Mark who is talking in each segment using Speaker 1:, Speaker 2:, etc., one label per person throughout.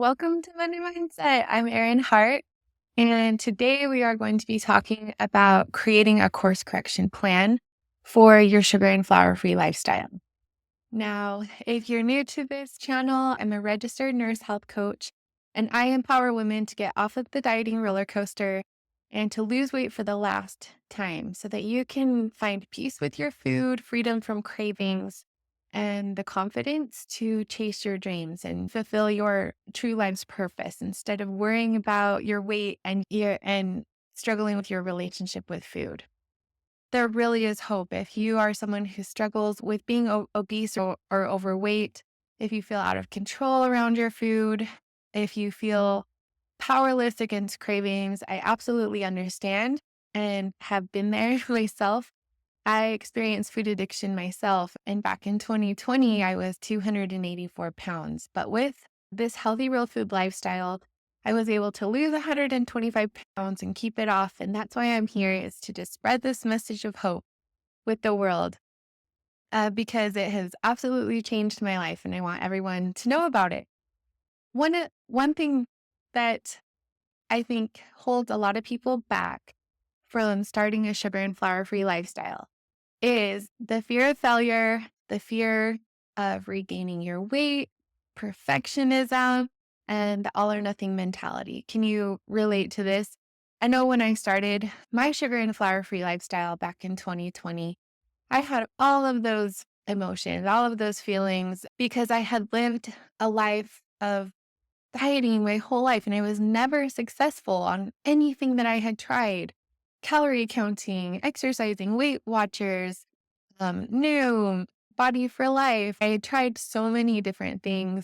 Speaker 1: welcome to Money Mindset. I'm Erin Hart, and today we are going to be talking about creating a course correction plan for your sugar and flour free lifestyle. Now, if you're new to this channel, I'm a registered nurse health coach, and I empower women to get off of the dieting roller coaster and to lose weight for the last time so that you can find peace with your food, freedom from cravings, and the confidence to chase your dreams and fulfill your true life's purpose instead of worrying about your weight and struggling with your relationship with food. There really is hope if you are someone who struggles with being obese or overweight, if you feel out of control around your food, if you feel powerless against cravings. I absolutely understand and have been there myself. I experienced food addiction myself. And back in 2020, I was 284 pounds. But with this healthy real food lifestyle, I was able to lose 125 pounds and keep it off. And that's why I'm here, is to just spread this message of hope with the world, because it has absolutely changed my life and I want everyone to know about it. One thing that I think holds a lot of people back from starting a sugar and flour free lifestyle is the fear of failure, the fear of regaining your weight, perfectionism, and the all or nothing mentality. Can you relate to this? I know when I started my sugar and flour free lifestyle back in 2020, I had all of those emotions, all of those feelings because I had lived a life of dieting my whole life and I was never successful on anything that I had tried. Calorie counting, exercising, Weight Watchers, new Body for Life. I had tried so many different things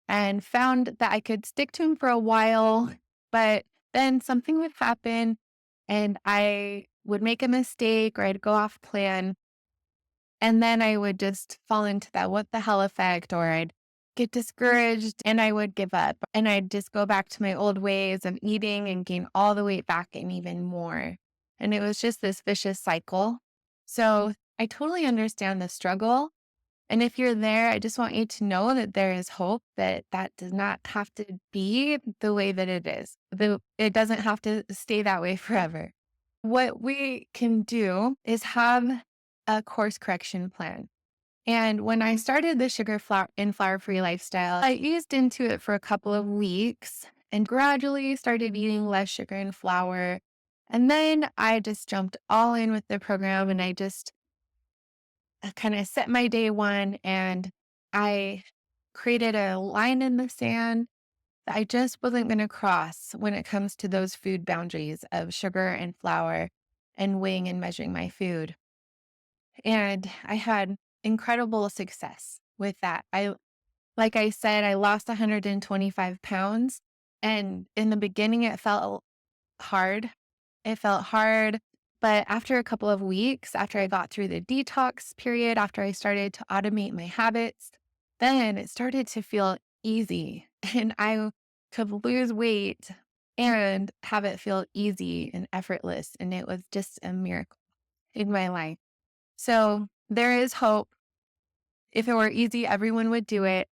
Speaker 1: and found that I could stick to them for a while, but then something would happen and I would make a mistake or I'd go off plan. And then I would just fall into that what the hell effect, or I'd get discouraged and I would give up and I'd just go back to my old ways of eating and gain all the weight back and even more. And it was just this vicious cycle. So I totally understand the struggle. And if you're there, I just want you to know that there is hope, that that does not have to be the way that it is. It doesn't have to stay that way forever. What we can do is have a course correction plan. And when I started the sugar flour and flour free lifestyle, I eased into it for a couple of weeks and gradually started eating less sugar and flour. And then I just jumped all in with the program and I just kind of set my day one and I created a line in the sand that I just wasn't going to cross when it comes to those food boundaries of sugar and flour and weighing and measuring my food. And I had incredible success with that. Like I said, I lost 125 pounds. And in the beginning, it felt hard. It felt hard. But after a couple of weeks, after I got through the detox period, after I started to automate my habits, then it started to feel easy. And I could lose weight and have it feel easy and effortless. And it was just a miracle in my life. So there is hope. If it were easy, everyone would do it.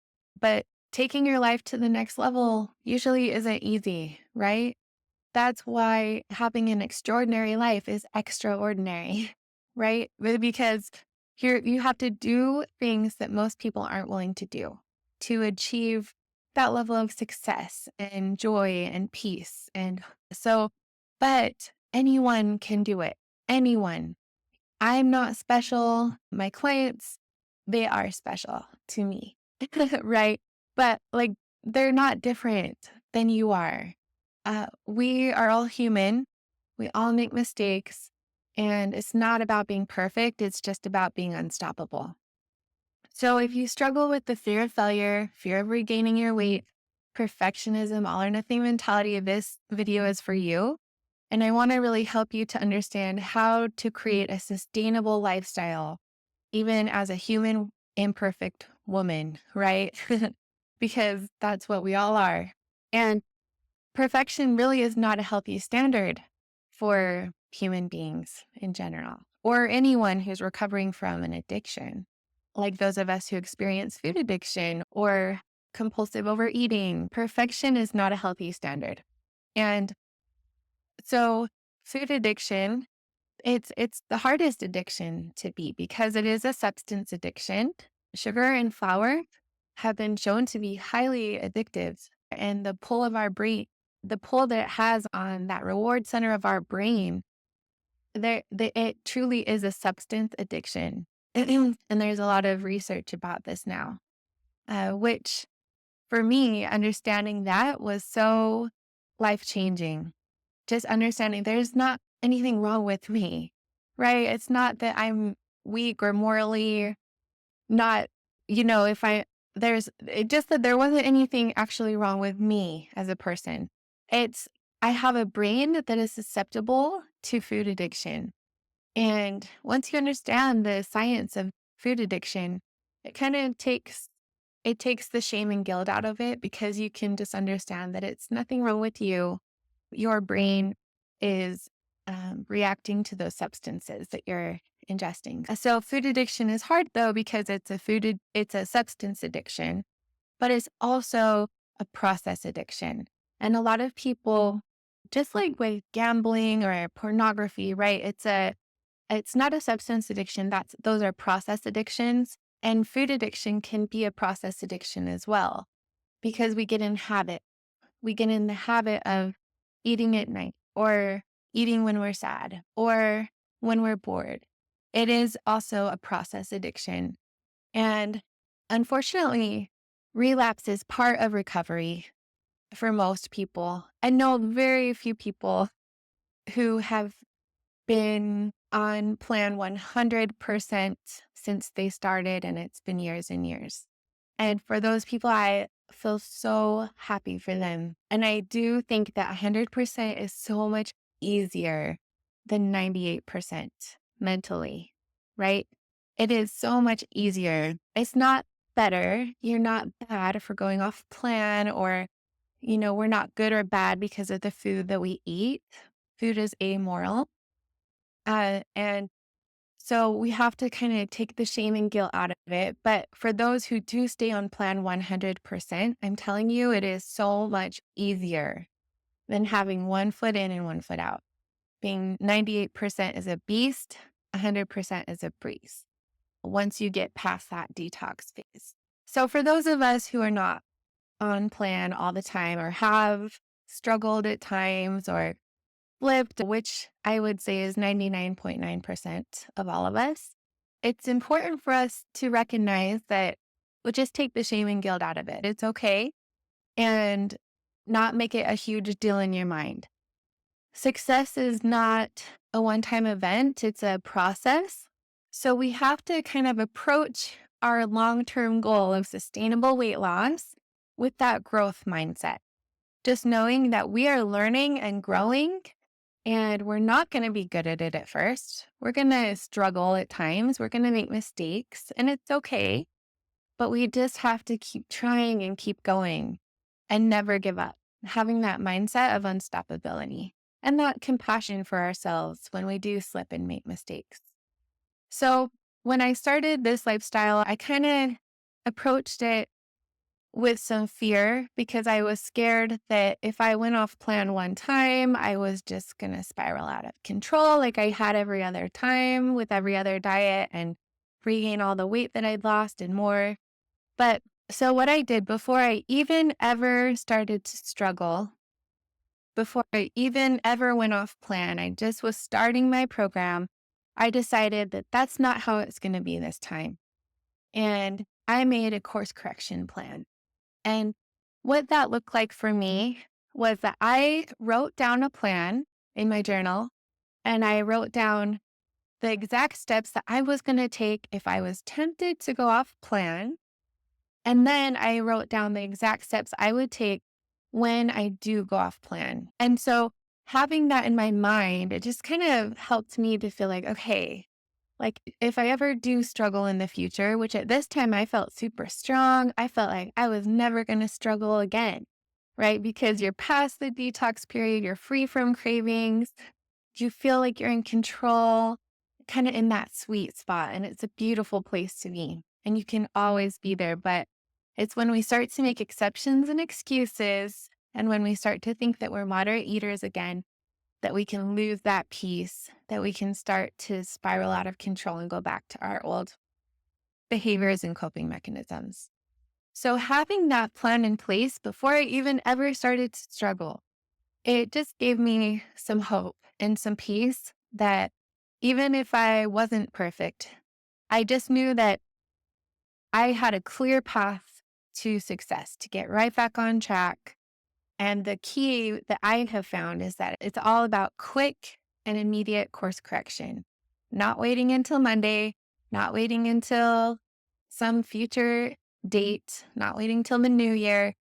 Speaker 1: But taking your life to the next level usually isn't easy, right? That's why having an extraordinary life is extraordinary, right? Because you have to do things that most people aren't willing to do to achieve that level of success and joy and peace. And so, but anyone can do it. Anyone. I'm not special. My clients, they are special to me, right? But like, they're not different than you are. We are all human. We all make mistakes. And it's not about being perfect. It's just about being unstoppable. So if you struggle with the fear of failure, fear of regaining your weight, perfectionism, all or nothing mentality, this video is for you. And I want to really help you to understand how to create a sustainable lifestyle, even as a human, imperfect woman, right? Because that's what we all are. And perfection really is not a healthy standard for human beings in general, or anyone who's recovering from an addiction, like those of us who experience food addiction or compulsive overeating. Perfection is not a healthy standard. And so food addiction, it's the hardest addiction to beat because it is a substance addiction. Sugar and flour have been shown to be highly addictive, and the pull of our brain, the pull that it has on that reward center of our brain, it truly is a substance addiction. And there's a lot of research about this now, which for me, understanding that was so life changing. Just understanding there's not anything wrong with me, right? It's not that I'm weak or morally not, if it just that there wasn't anything actually wrong with me as a person. It's, I have a brain that is susceptible to food addiction. And once you understand the science of food addiction, it kind of takes the shame and guilt out of it because you can just understand that it's nothing wrong with you. Your brain is reacting to those substances that you're ingesting. So food addiction is hard though because it's a substance addiction, but it's also a process addiction. And a lot of people, just like with gambling or pornography, right? It's not a substance addiction. Those are process addictions. And food addiction can be a process addiction as well because we get in habit. We get in the habit of eating at night or eating when we're sad or when we're bored. It is also a process addiction. And unfortunately, relapse is part of recovery for most people. I know very few people who have been on plan 100% since they started, and it's been years and years. And for those people, I feel so happy for them. And I do think that 100% is so much easier than 98% mentally, right? It is so much easier. It's not better. You're not bad for going off plan or, we're not good or bad because of the food that we eat. Food is amoral. And so we have to kind of take the shame and guilt out of it. But for those who do stay on plan 100%, I'm telling you, it is so much easier than having one foot in and one foot out. Being 98% is a beast, 100% is a breeze once you get past that detox phase. So for those of us who are not on plan all the time or have struggled at times or flipped, which I would say is 99.9% of all of us, it's important for us to recognize that we'll just take the shame and guilt out of it. It's okay. And not make it a huge deal in your mind. Success is not a one-time event. It's a process. So we have to kind of approach our long-term goal of sustainable weight loss with that growth mindset. Just knowing that we are learning and growing. And we're not going to be good at it at first. We're going to struggle at times. We're going to make mistakes, and it's okay. But we just have to keep trying and keep going and never give up. Having that mindset of unstoppability and that compassion for ourselves when we do slip and make mistakes. So when I started this lifestyle, I kind of approached it with some fear because I was scared that if I went off plan one time, I was just going to spiral out of control like I had every other time with every other diet and regain all the weight that I'd lost and more. But so what I did before I even ever started to struggle, before I even ever went off plan, I just was starting my program. I decided that that's not how it's going to be this time. And I made a course correction plan. And what that looked like for me was that I wrote down a plan in my journal and I wrote down the exact steps that I was going to take if I was tempted to go off plan. And then I wrote down the exact steps I would take when I do go off plan. And so having that in my mind, it just kind of helped me to feel like, okay, like if I ever do struggle in the future, which at this time I felt super strong, I felt like I was never going to struggle again, right? Because you're past the detox period, you're free from cravings, you feel like you're in control, kind of in that sweet spot. And it's a beautiful place to be. And you can always be there. But It's when we start to make exceptions and excuses, and when we start to think that we're moderate eaters again, that we can lose that peace, that we can start to spiral out of control and go back to our old behaviors and coping mechanisms. So having that plan in place before I even ever started to struggle, it just gave me some hope and some peace that even if I wasn't perfect, I just knew that I had a clear path to success, to get right back on track. And the key that I have found is that it's all about quick and immediate course correction, not waiting until Monday, not waiting until some future date, not waiting till the new year.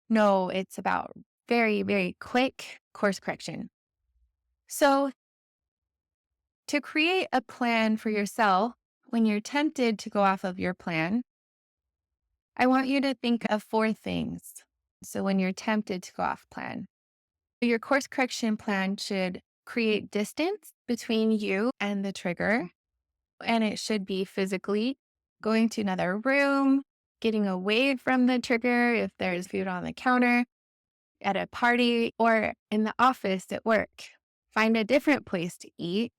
Speaker 1: No, it's about very, very quick course correction. So, to create a plan for yourself when you're tempted to go off of your plan, I want you to think of four things. So, when you're tempted to go off plan, your course correction plan should create distance between you and the trigger, and it should be physically going to another room, getting away from the trigger if there's food on the counter, at a party, or in the office at work. Find a different place to eat.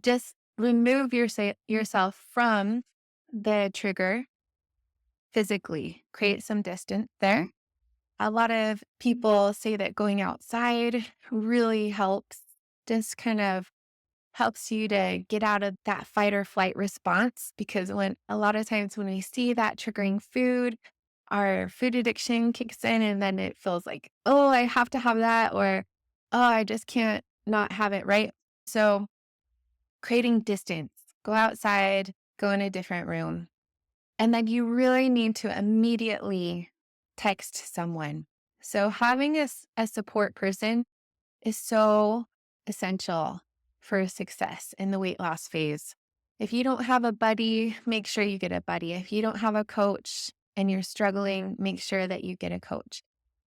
Speaker 1: Just remove yourself from the trigger physically, create some distance there. A lot of people say that going outside really helps, just kind of helps you to get out of that fight or flight response. Because when a lot of times when we see that triggering food, our food addiction kicks in and then it feels like, oh, I have to have that, or oh, I just can't not have it, right? So creating distance, go outside, go in a different room. And then you really need to immediately text someone. So having a support person is so essential for success in the weight loss phase. If you don't have a buddy, make sure you get a buddy. If you don't have a coach and you're struggling, make sure that you get a coach.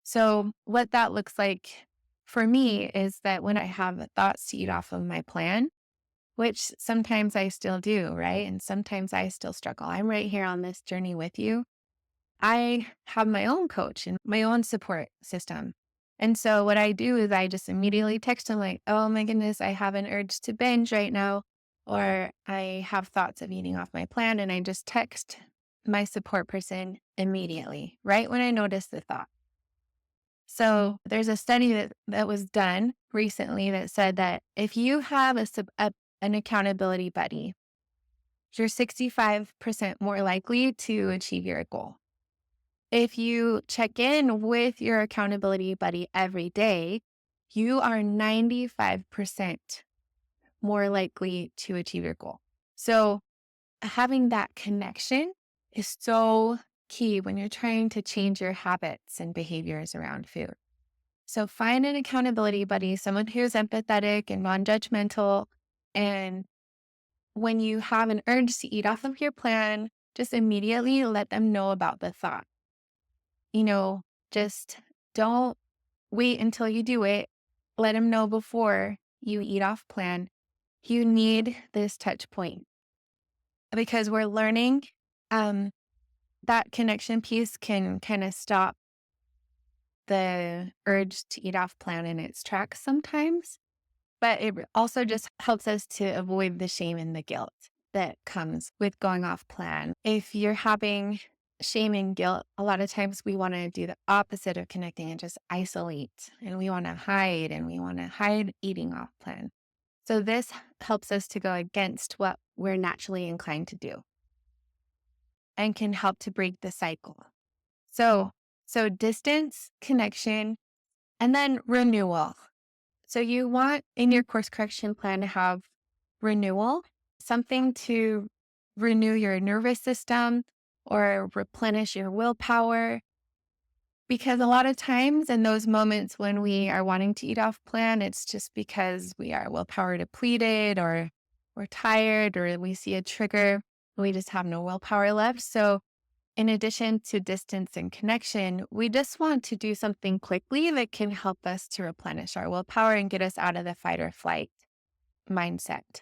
Speaker 1: So what that looks like for me is that when I have thoughts to eat off of my plan, which sometimes I still do, right? And sometimes I still struggle. I'm right here on this journey with you. I have my own coach and my own support system. And so what I do is I just immediately text them like, oh my goodness, I have an urge to binge right now, or I have thoughts of eating off my plan. And I just text my support person immediately, right when I notice the thought. So there's a study that was done recently that said that if you have an accountability buddy, you're 65% more likely to achieve your goal. If you check in with your accountability buddy every day, you are 95% more likely to achieve your goal. So having that connection is so key when you're trying to change your habits and behaviors around food. So find an accountability buddy, someone who's empathetic and non-judgmental. And when you have an urge to eat off of your plan, just immediately let them know about the thought. Just don't wait until you do it. Let them know before you eat off plan. You need this touch point because we're learning that connection piece can kind of stop the urge to eat off plan in its tracks sometimes. But it also just helps us to avoid the shame and the guilt that comes with going off plan. If you're having shame and guilt, a lot of times we want to do the opposite of connecting and just isolate. And we want to hide and we want to hide eating off plan. So this helps us to go against what we're naturally inclined to do and can help to break the cycle. So distance, connection, and then renewal. So you want in your course correction plan to have renewal, something to renew your nervous system or replenish your willpower. Because a lot of times in those moments when we are wanting to eat off plan, it's just because we are willpower depleted or we're tired or we see a trigger. We just have no willpower left. So in addition to distance and connection, we just want to do something quickly that can help us to replenish our willpower and get us out of the fight or flight mindset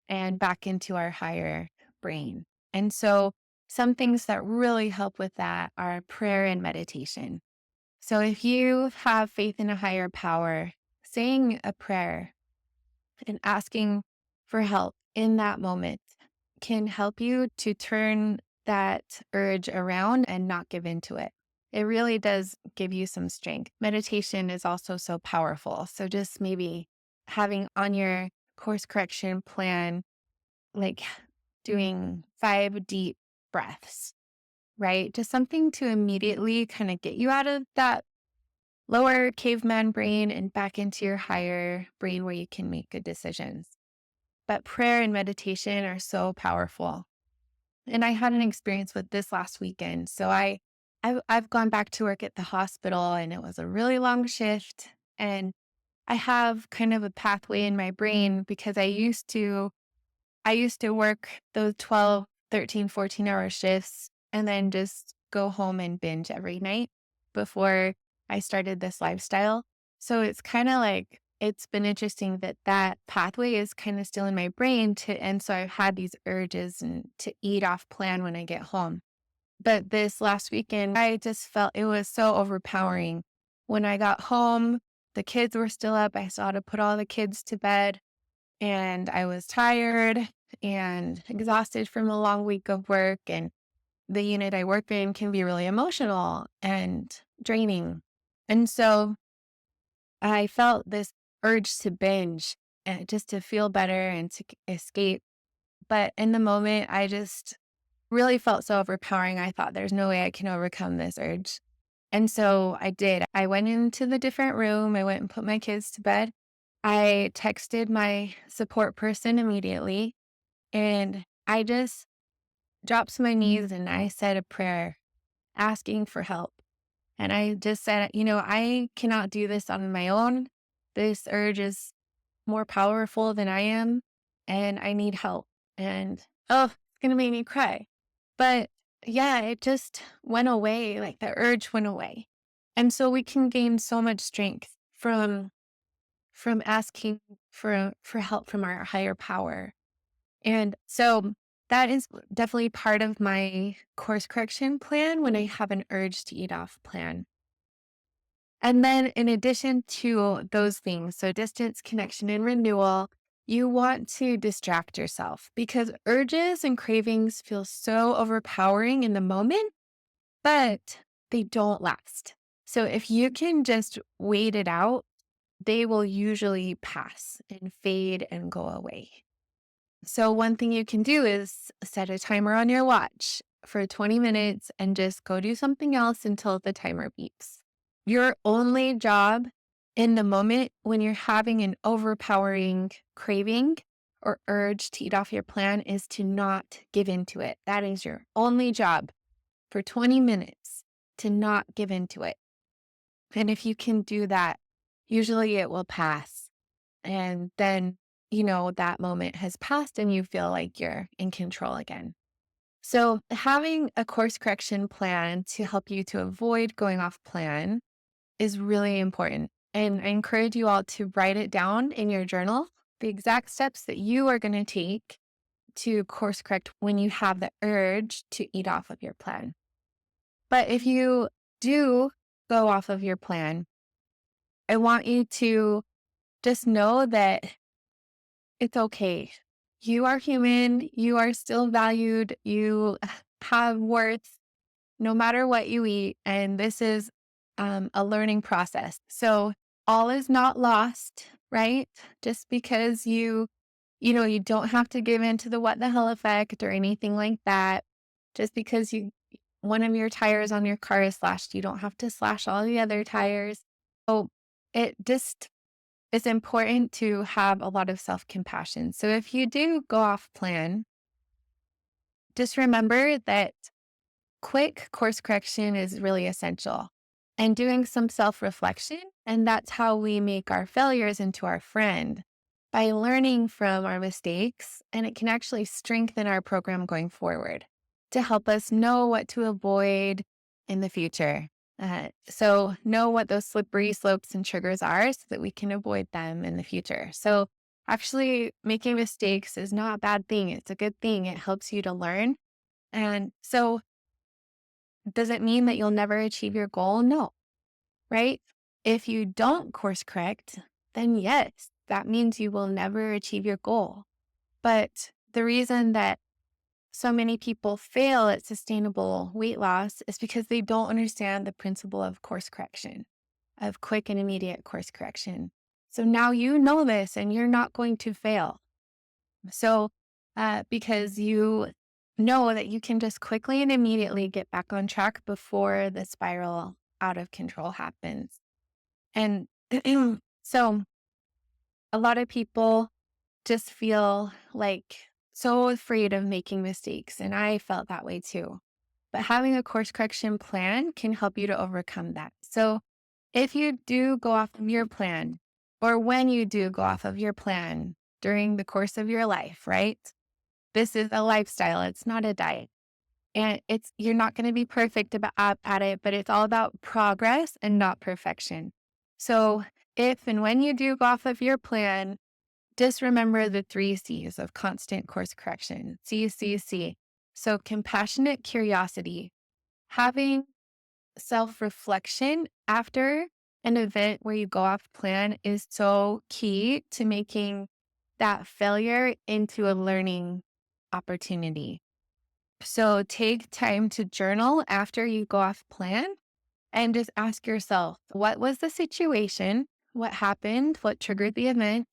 Speaker 1: and back into our higher brain. And so some things that really help with that are prayer and meditation. So if you have faith in a higher power, saying a prayer and asking for help in that moment can help you to turn that urge around and not give into it. It really does give you some strength. Meditation is also so powerful. So just maybe having on your course correction plan, like doing 5 deep breaths, right? Just something to immediately kind of get you out of that lower caveman brain and back into your higher brain where you can make good decisions. But prayer and meditation are so powerful. And I had an experience with this last weekend. So I've gone back to work at the hospital and it was a really long shift. And I have kind of a pathway in my brain because I used to work those 12, 13, 14-hour shifts and then just go home and binge every night before I started this lifestyle. So it's kind of like it's been interesting that that pathway is kind of still in my brain and so I've had these urges and to eat off plan when I get home. But this last weekend, I just felt it was so overpowering. When I got home, the kids were still up. I still had to put all the kids to bed and I was tired and exhausted from a long week of work. And the unit I work in can be really emotional and draining. And so I felt this urge to binge and just to feel better and to escape. But in the moment, I just really felt so overpowering. I thought there's no way I can overcome this urge. And so I did. I went into the different room. I went and put my kids to bed. I texted my support person immediately and I just dropped to my knees and I said a prayer asking for help. And I just said, I cannot do this on my own. This urge is more powerful than I am and I need help. And it's going to make me cry. But yeah, it just went away. Like the urge went away. And so we can gain so much strength from asking for help from our higher power. And so that is definitely part of my course correction plan when I have an urge to eat off plan. And then in addition to those things, so distance, connection, and renewal, you want to distract yourself because urges and cravings feel so overpowering in the moment, but they don't last. So if you can just wait it out, they will usually pass and fade and go away. So one thing you can do is set a timer on your watch for 20 minutes and just go do something else until the timer beeps. Your only job in the moment when you're having an overpowering craving or urge to eat off your plan is to not give into it. That is your only job for 20 minutes to not give into it. And if you can do that, usually it will pass. And then, that moment has passed and you feel like you're in control again. So, having a course correction plan to help you to avoid going off plan is really important. And I encourage you all to write it down in your journal, the exact steps that you are going to take to course correct when you have the urge to eat off of your plan. But if you do go off of your plan, I want you to just know that it's okay. You are human. You are still valued. You have worth no matter what you eat. And this is a learning process. So all is not lost, right? Just because you don't have to give in to the what the hell effect or anything like that. Just because one of your tires on your car is slashed, you don't have to slash all the other tires. So it just it's important to have a lot of self-compassion. So if you do go off plan, just remember that quick course correction is really essential and doing some self-reflection. And that's how we make our failures into our friend by learning from our mistakes. And it can actually strengthen our program going forward to help us know what to avoid in the future. So know what those slippery slopes and triggers are so that we can avoid them in the future. So actually making mistakes is not a bad thing. It's a good thing. It helps you to learn. And so does it mean that you'll never achieve your goal? No, right? If you don't course correct, then yes, that means you will never achieve your goal. But the reason that so many people fail at sustainable weight loss is because they don't understand the principle of course correction, of quick and immediate course correction. So now you know this and you're not going to fail. So, because you know that you can just quickly and immediately get back on track before the spiral out of control happens. And so, a lot of people just feel like so afraid of making mistakes. And I felt that way too. But having a course correction plan can help you to overcome that. So if you do go off of your plan, or when you do go off of your plan during the course of your life, right? This is a lifestyle, it's not a diet. And you're not going to be perfect at it, but it's all about progress and not perfection. So if and when you do go off of your plan, just remember the 3 C's of constant course correction. C, C, C. So compassionate curiosity, having self-reflection after an event where you go off plan is so key to making that failure into a learning opportunity. So take time to journal after you go off plan and just ask yourself, what was the situation? What happened? What triggered the event?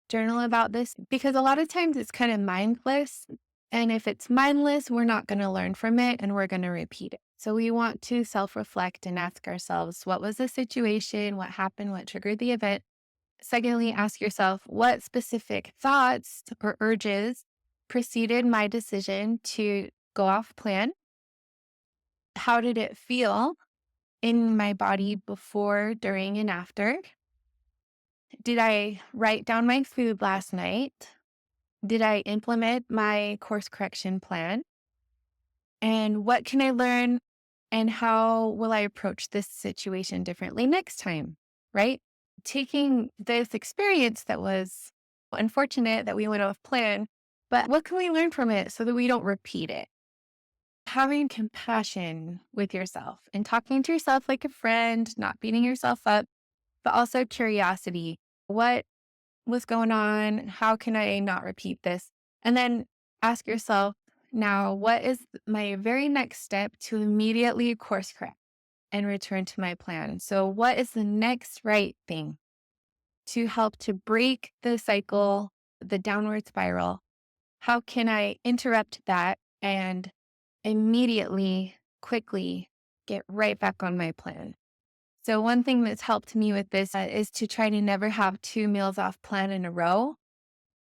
Speaker 1: Journal about this because a lot of times it's kind of mindless. And if it's mindless, we're not going to learn from it and we're going to repeat it. So we want to self reflect and ask ourselves, what was the situation? What happened? What triggered the event? Secondly, ask yourself, what specific thoughts or urges preceded my decision to go off plan? How did it feel in my body before, during, and after? Did I write down my food last night? Did I implement my course correction plan? And what can I learn? And how will I approach this situation differently next time? Right? Taking this experience that was unfortunate that we went off plan, but what can we learn from it so that we don't repeat it? Having compassion with yourself and talking to yourself like a friend, not beating yourself up, but also curiosity. What's going on? How can I not repeat this? And then ask yourself, now, what is my very next step to immediately course correct and return to my plan? So, what is the next right thing to help to break the cycle, the downward spiral? How can I interrupt that and immediately, quickly get right back on my plan? So one thing that's helped me with this is to try to never have 2 meals off plan in a row.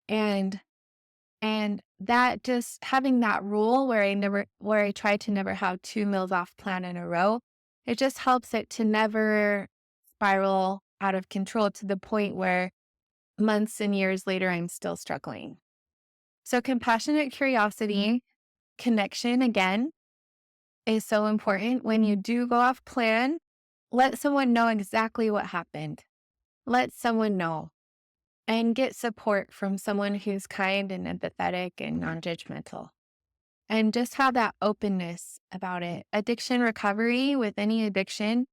Speaker 1: And that just having that rule where I try to never have 2 meals off plan in a row, it just helps it to never spiral out of control to the point where months and years later I'm still struggling. So compassionate curiosity, connection again is so important. When you do go off plan, let someone know exactly what happened. Let someone know and get support from someone who's kind and empathetic and non-judgmental. And just have that openness about it. Addiction recovery with any addiction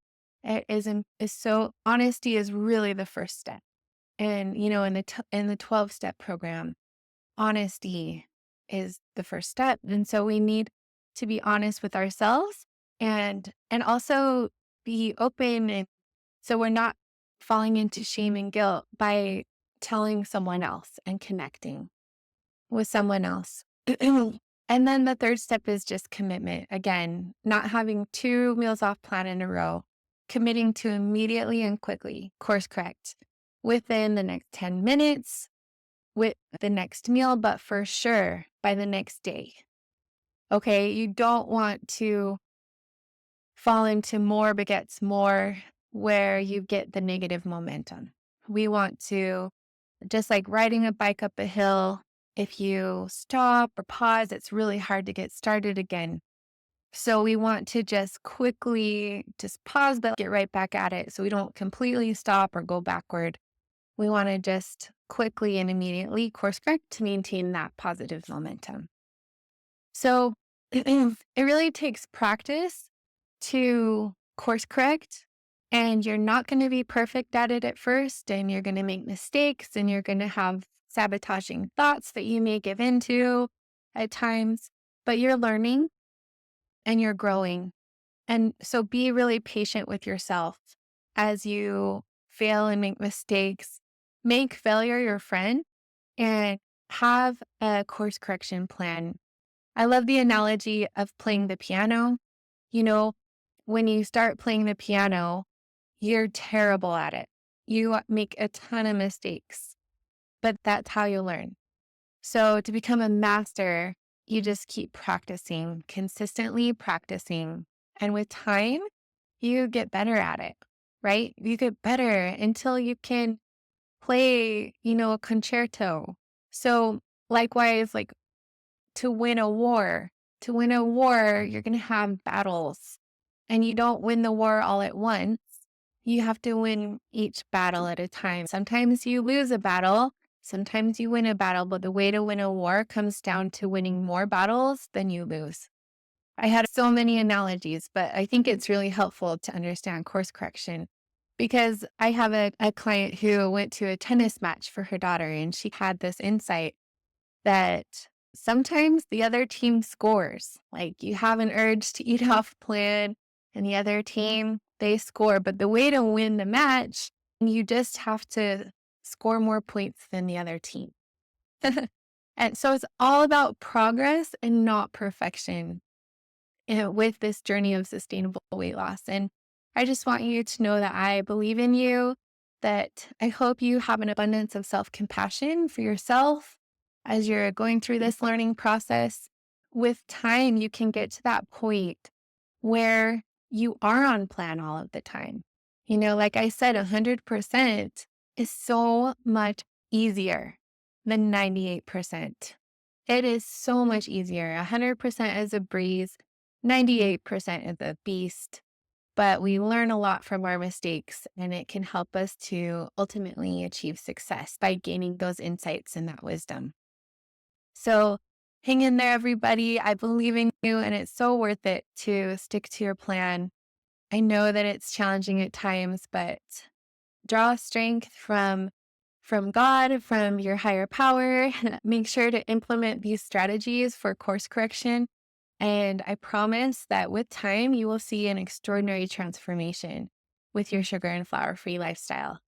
Speaker 1: is so honesty is really the first step. And in the 12-step program, honesty is the first step. And so we need to be honest with ourselves and also be open and so we're not falling into shame and guilt by telling someone else and connecting with someone else. And then the third step is just commitment. Again, not having 2 meals off plan in a row, committing to immediately and quickly course correct within the next 10 minutes with the next meal, but for sure by the next day. Okay, you don't want to fall into more begets more where you get the negative momentum. We want to, just like riding a bike up a hill, if you stop or pause, it's really hard to get started again. So we want to just quickly just pause, but get right back at it. So we don't completely stop or go backward. We want to just quickly and immediately course correct to maintain that positive momentum. So it really takes practice to course correct, and you're not going to be perfect at it at first, and you're going to make mistakes, and you're going to have sabotaging thoughts that you may give into at times, but you're learning and you're growing. And so be really patient with yourself as you fail and make mistakes. Make failure your friend and have a course correction plan. I love the analogy of playing the piano. You know, when you start playing the piano, you're terrible at it. You make a ton of mistakes, but that's how you learn. So to become a master, you just keep practicing, consistently practicing. And with time, you get better at it, right? You get better until you can play, a concerto. So likewise, like to win a war, you're going to have battles and you don't win the war all at once. You have to win each battle at a time. Sometimes you lose a battle, sometimes you win a battle, but the way to win a war comes down to winning more battles than you lose. I had so many analogies, but I think it's really helpful to understand course correction because I have a client who went to a tennis match for her daughter and she had this insight that sometimes the other team scores. Like you have an urge to eat off plan and the other team, they score. But the way to win the match, you just have to score more points than the other team. And so it's all about progress and not perfection with this journey of sustainable weight loss. And I just want you to know that I believe in you, that I hope you have an abundance of self-compassion for yourself as you're going through this learning process. With time, you can get to that point where you are on plan all of the time. Like I said, 100% is so much easier than 98%. It is so much easier. 100% is a breeze. 98% is a beast, but we learn a lot from our mistakes and it can help us to ultimately achieve success by gaining those insights and that wisdom. So hang in there, everybody. I believe in you and it's so worth it to stick to your plan. I know that it's challenging at times, but draw strength from God, from your higher power. Make sure to implement these strategies for course correction. And I promise that with time, you will see an extraordinary transformation with your sugar and flour free lifestyle.